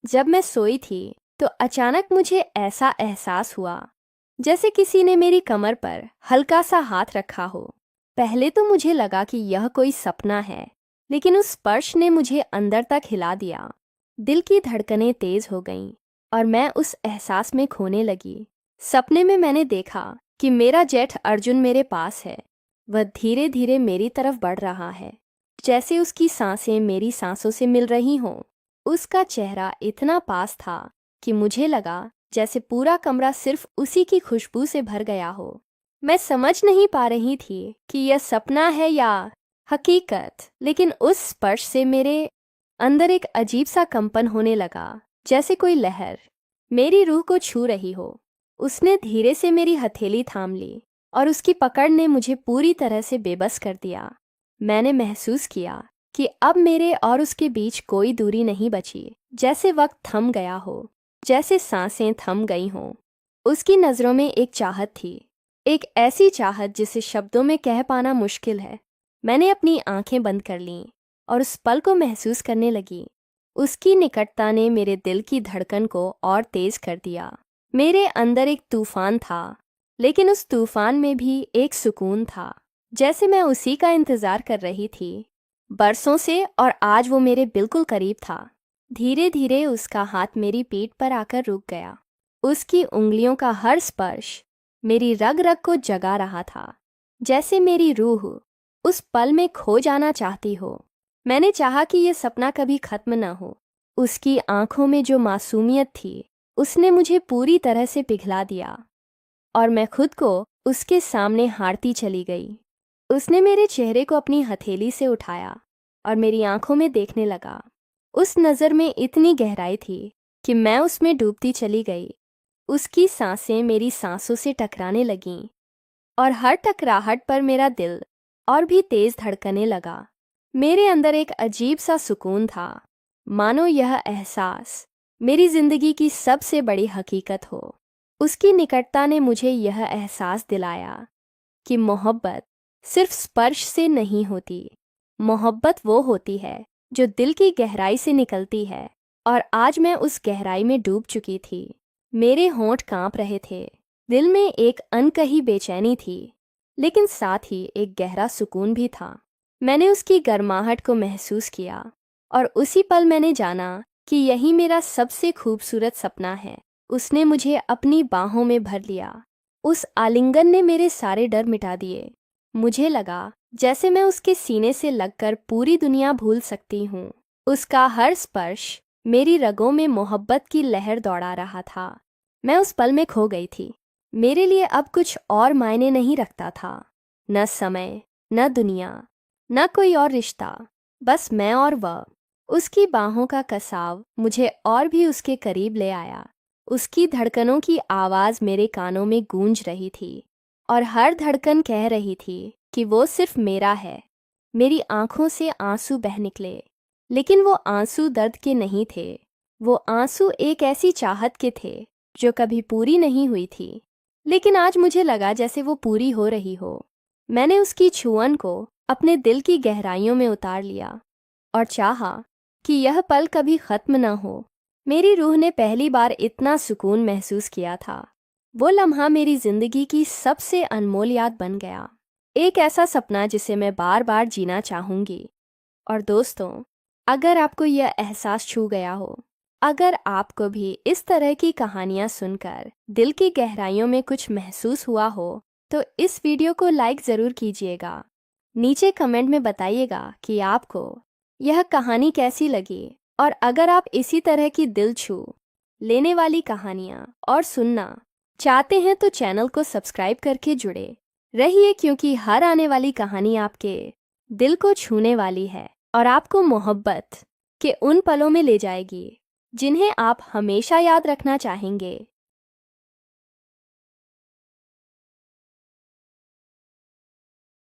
जब मैं सोई थी तो अचानक मुझे ऐसा एहसास हुआ जैसे किसी ने मेरी कमर पर हल्का सा हाथ रखा हो। पहले तो मुझे लगा कि यह कोई सपना है, लेकिन उस स्पर्श ने मुझे अंदर तक हिला दिया। दिल की धड़कनें तेज हो गईं और मैं उस एहसास में खोने लगी। सपने में मैंने देखा कि मेरा जेठ अर्जुन मेरे पास है। वह धीरे धीरे मेरी तरफ बढ़ रहा है, जैसे उसकी सांसें मेरी सांसों से मिल रही हों। उसका चेहरा इतना पास था कि मुझे लगा जैसे पूरा कमरा सिर्फ उसी की खुशबू से भर गया हो। मैं समझ नहीं पा रही थी कि यह सपना है या हकीकत, लेकिन उस स्पर्श से मेरे अंदर एक अजीब सा कंपन होने लगा, जैसे कोई लहर मेरी रूह को छू रही हो। उसने धीरे से मेरी हथेली थाम ली और उसकी पकड़ ने मुझे पूरी तरह से बेबस कर दिया। मैंने महसूस किया कि अब मेरे और उसके बीच कोई दूरी नहीं बची, जैसे वक्त थम गया हो, जैसे सांसें थम गई हों। उसकी नज़रों में एक चाहत थी, एक ऐसी चाहत जिसे शब्दों में कह पाना मुश्किल है। मैंने अपनी आंखें बंद कर लीं और उस पल को महसूस करने लगी। उसकी निकटता ने मेरे दिल की धड़कन को और तेज कर दिया। मेरे अंदर एक तूफान था, लेकिन उस तूफान में भी एक सुकून था, जैसे मैं उसी का इंतज़ार कर रही थी बरसों से, और आज वो मेरे बिल्कुल करीब था। धीरे धीरे उसका हाथ मेरी पीठ पर आकर रुक गया। उसकी उंगलियों का हर स्पर्श मेरी रग रग को जगा रहा था, जैसे मेरी रूह उस पल में खो जाना चाहती हो। मैंने चाहा कि यह सपना कभी खत्म न हो। उसकी आंखों में जो मासूमियत थी, उसने मुझे पूरी तरह से पिघला दिया और मैं खुद को उसके सामने हारती चली गई। उसने मेरे चेहरे को अपनी हथेली से उठाया और मेरी आंखों में देखने लगा। उस नज़र में इतनी गहराई थी कि मैं उसमें डूबती चली गई। उसकी सांसें मेरी सांसों से टकराने लगीं और हर टकराहट पर मेरा दिल और भी तेज धड़कने लगा। मेरे अंदर एक अजीब सा सुकून था, मानो यह एहसास मेरी जिंदगी की सबसे बड़ी हकीकत हो। उसकी निकटता ने मुझे यह एहसास दिलाया कि मोहब्बत सिर्फ स्पर्श से नहीं होती। मोहब्बत वो होती है जो दिल की गहराई से निकलती है, और आज मैं उस गहराई में डूब चुकी थी। मेरे होंठ कांप रहे थे, दिल में एक अनकही बेचैनी थी, लेकिन साथ ही एक गहरा सुकून भी था। मैंने उसकी गर्माहट को महसूस किया और उसी पल मैंने जाना कि यही मेरा सबसे खूबसूरत सपना है। उसने मुझे अपनी बाहों में भर लिया। उस आलिंगन ने मेरे सारे डर मिटा दिए। मुझे लगा जैसे मैं उसके सीने से लगकर पूरी दुनिया भूल सकती हूँ। उसका हर स्पर्श मेरी रगों में मोहब्बत की लहर दौड़ा रहा था। मैं उस पल में खो गई थी। मेरे लिए अब कुछ और मायने नहीं रखता था, न समय, न दुनिया, न कोई और रिश्ता, बस मैं और वह। उसकी बाहों का कसाव मुझे और भी उसके करीब ले आया। उसकी धड़कनों की आवाज़ मेरे कानों में गूंज रही थी और हर धड़कन कह रही थी कि वो सिर्फ मेरा है। मेरी आंखों से आंसू बह निकले, लेकिन वो आंसू दर्द के नहीं थे। वो आंसू एक ऐसी चाहत के थे जो कभी पूरी नहीं हुई थी, लेकिन आज मुझे लगा जैसे वो पूरी हो रही हो। मैंने उसकी छुअन को अपने दिल की गहराइयों में उतार लिया और चाहा कि यह पल कभी खत्म न हो। मेरी रूह ने पहली बार इतना सुकून महसूस किया था। वो लम्हा मेरी जिंदगी की सबसे अनमोल याद बन गया, एक ऐसा सपना जिसे मैं बार बार जीना चाहूंगी। और दोस्तों, अगर आपको यह एहसास छू गया हो, अगर आपको भी इस तरह की कहानियां सुनकर दिल की गहराइयों में कुछ महसूस हुआ हो, तो इस वीडियो को लाइक ज़रूर कीजिएगा। नीचे कमेंट में बताइएगा कि आपको यह कहानी कैसी लगी, और अगर आप इसी तरह की दिल छू लेने वाली कहानियां और सुनना चाहते हैं तो चैनल को सब्सक्राइब करके जुड़े रहिए, क्योंकि हर आने वाली कहानी आपके दिल को छूने वाली है और आपको मोहब्बत के उन पलों में ले जाएगी जिन्हें आप हमेशा याद रखना चाहेंगे।